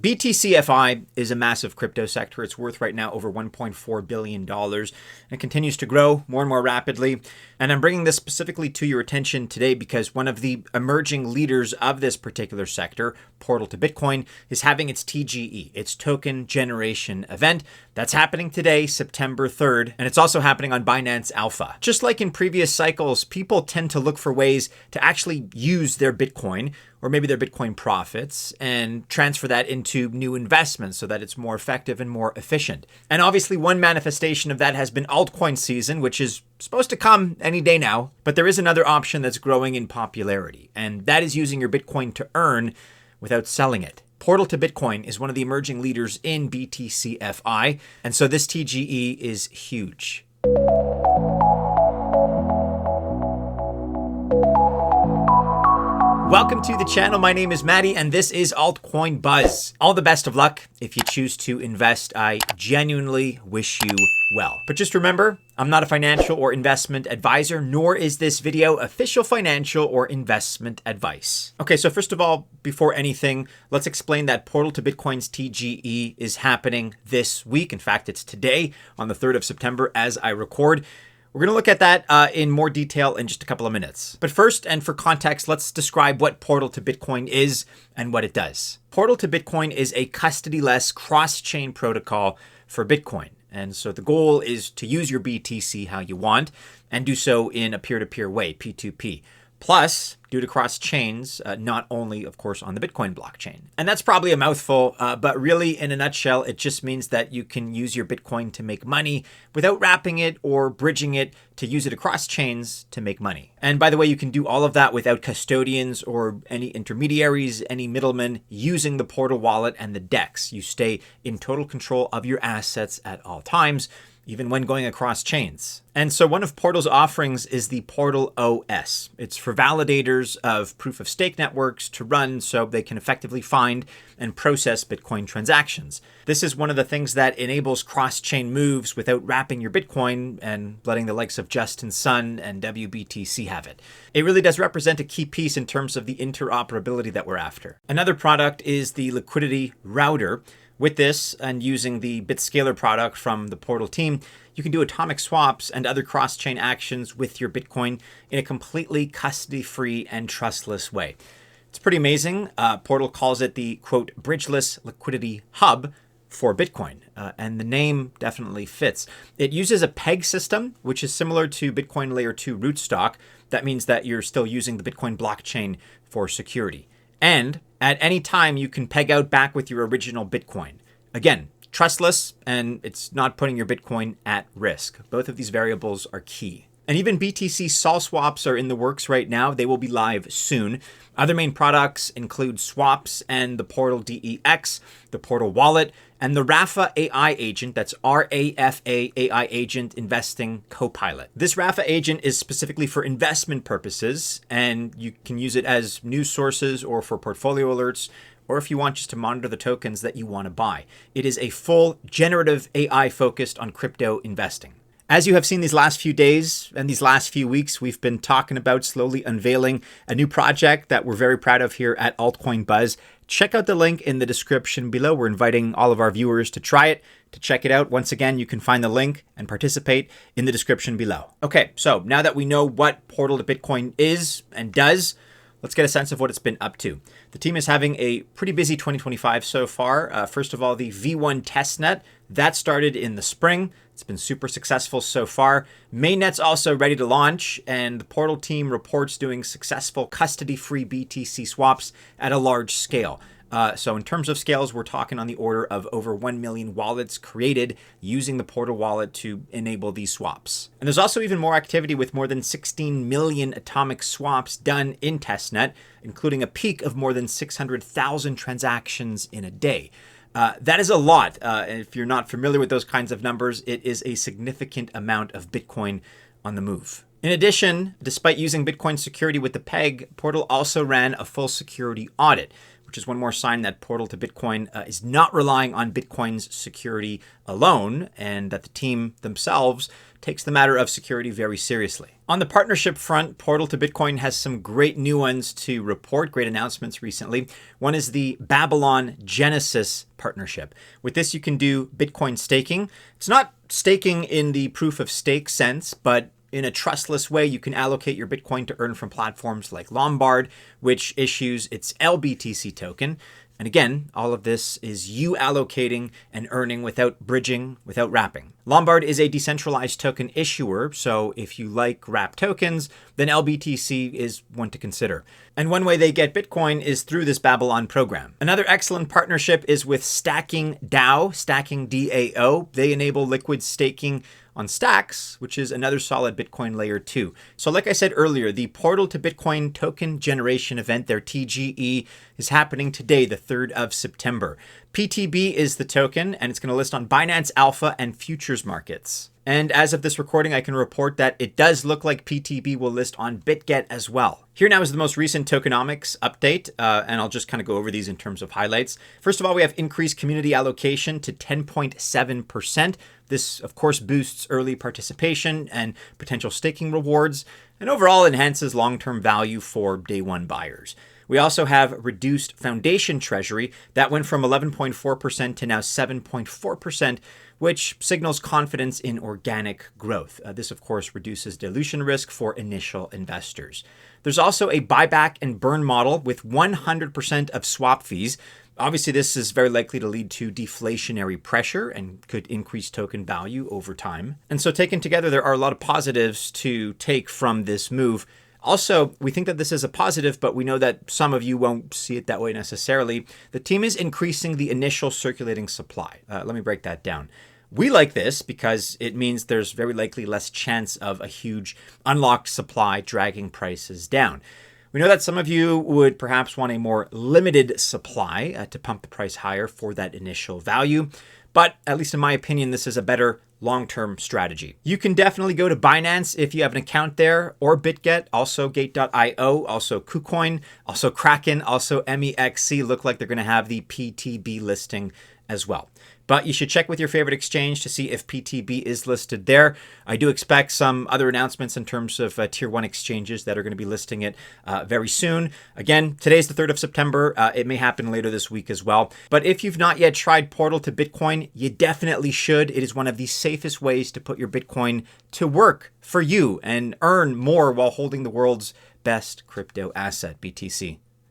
BTCFi is a massive crypto sector. It's worth right now over $1.4 billion and it continues to grow more and more rapidly. And I'm bringing this specifically to your attention today because one of the emerging leaders of this particular sector, Portal to Bitcoin, is having its TGE, its token generation event. That's happening today, September 3rd, and it's also happening on Binance Alpha. Just like in previous cycles, people tend to look for ways to actually use their Bitcoin or maybe their Bitcoin profits and transfer that into new investments so that it's more effective and more efficient. And obviously one manifestation of that has been altcoin season, which is supposed to come any day now. But there is another option that's growing in popularity, and that is using your Bitcoin to earn without selling it. Portal to Bitcoin is one of the emerging leaders in BTCFi, and so this TGE is huge. Welcome to the channel. My name is Maddie and this is Altcoin Buzz. All the best of luck if you choose to invest. I genuinely wish you well. But just remember, I'm not a financial or investment advisor, nor is this video official financial or investment advice. Okay, so first of all, before anything, let's explain that Portal to Bitcoin's TGE is happening this week. In fact, it's today on the 3rd of September as I record. We're going to look at that in more detail in just a couple of minutes. But first, and for context, let's describe what Portal to Bitcoin is and what it does. Portal to Bitcoin is a custody-less cross-chain protocol for Bitcoin. And so the goal is to use your BTC how you want and do so in a peer-to-peer way, P2P. Plus, due to cross chains, not only, of course, on the Bitcoin blockchain. And that's probably a mouthful, but really, in a nutshell, it just means that you can use your Bitcoin to make money without wrapping it or bridging it to use it across chains to make money. And by the way, you can do all of that without custodians or any intermediaries, any middlemen, using the Portal wallet and the DEX. You stay in total control of your assets at all times, even when going across chains. And so one of Portal's offerings is the Portal OS. It's for validators of proof of stake networks to run so they can effectively find and process Bitcoin transactions. This is one of the things that enables cross-chain moves without wrapping your Bitcoin and letting the likes of Justin Sun and WBTC have it. It really does represent a key piece in terms of the interoperability that we're after. Another product is the liquidity router. With this and using the Bitscaler product from the Portal team, you can do atomic swaps and other cross-chain actions with your Bitcoin in a completely custody-free and trustless way. It's pretty amazing. Portal calls it the, quote, bridgeless liquidity hub for Bitcoin, and the name definitely fits. It uses a peg system, which is similar to Bitcoin Layer 2 rootstock. That means that you're still using the Bitcoin blockchain for security. And at any time, you can peg out back with your original Bitcoin. Again, trustless, and it's not putting your Bitcoin at risk. Both of these variables are key. And even BTC Sol swaps are in the works right now. They will be live soon. Other main products include swaps and the Portal DEX, the Portal wallet, and the Rafa AI agent. That's RAFA AI agent investing copilot. This Rafa agent is specifically for investment purposes, and you can use it as news sources or for portfolio alerts, or if you want just to monitor the tokens that you want to buy. It is a full generative AI focused on crypto investing. As you have seen these last few days and these last few weeks, we've been talking about slowly unveiling a new project that we're very proud of here at Altcoin Buzz. Check out the link in the description below. We're inviting all of our viewers to try it, to check it out. Once again, you can find the link and participate in the description below. Okay, so now that we know what Portal to Bitcoin is and does, let's get a sense of what it's been up to. The team is having a pretty busy 2025 so far. First of all, the V1 testnet, that started in the spring. It's been super successful so far. Mainnet's also ready to launch, and the Portal team reports doing successful custody-free BTC swaps at a large scale. So in terms of scales, we're talking on the order of over 1 million wallets created using the Portal wallet to enable these swaps. And there's also even more activity with more than 16 million atomic swaps done in testnet, including a peak of more than 600,000 transactions in a day. That is a lot. And if you're not familiar with those kinds of numbers, it is a significant amount of Bitcoin on the move. In addition, despite using Bitcoin security with the peg, Portal also ran a full security audit, which is one more sign that Portal to Bitcoin is not relying on Bitcoin's security alone, and that the team themselves takes the matter of security very seriously. On the partnership front, Portal to Bitcoin has some great new ones to report, great announcements recently. One is the Babylon Genesis partnership. With this, you can do Bitcoin staking. It's not staking in the proof of stake sense, but in a trustless way, you can allocate your Bitcoin to earn from platforms like Lombard, which issues its LBTC token. And again, all of this is you allocating and earning without bridging, without wrapping. Lombard is a decentralized token issuer, so if you like wrap tokens, then LBTC is one to consider. And one way they get Bitcoin is through this Babylon program. Another excellent partnership is with Stacking DAO, Stacking DAO. They enable liquid staking on Stacks, which is another solid Bitcoin layer 2. So like I said earlier, the Portal to Bitcoin token generation event, their TGE, is happening today, the 3rd of September. PTB is the token, and it's going to list on Binance Alpha and futures markets. And as of this recording, I can report that it does look like PTB will list on BitGet as well. Here now is the most recent tokenomics update, and I'll just kind of go over these in terms of highlights. First of all, we have increased community allocation to 10.7%. This, of course, boosts early participation and potential staking rewards, and overall enhances long-term value for day one buyers. We also have reduced foundation treasury that went from 11.4% to now 7.4%, which signals confidence in organic growth. This, of course, reduces dilution risk for initial investors. There's also a buyback and burn model with 100% of swap fees. Obviously, this is very likely to lead to deflationary pressure and could increase token value over time. And so taken together, there are a lot of positives to take from this move. Also, we think that this is a positive, but we know that some of you won't see it that way necessarily. The team is increasing the initial circulating supply. Let me break that down. We like this because it means there's very likely less chance of a huge unlocked supply dragging prices down. We know that some of you would perhaps want a more limited supply to pump the price higher for that initial value. But at least in my opinion, this is a better long-term strategy. You can definitely go to Binance if you have an account there, or BitGet, also Gate.io, also KuCoin, also Kraken, also MEXC look like they're going to have the PTB listing as well. But you should check with your favorite exchange to see if PTB is listed there. I do expect some other announcements in terms of tier 1 exchanges that are going to be listing it very soon. Again, today's the 3rd of September. It may happen later this week as well. But if you've not yet tried Portal to Bitcoin, you definitely should. It is one of the safest ways to put your Bitcoin to work for you and earn more while holding the world's best crypto asset, BTC.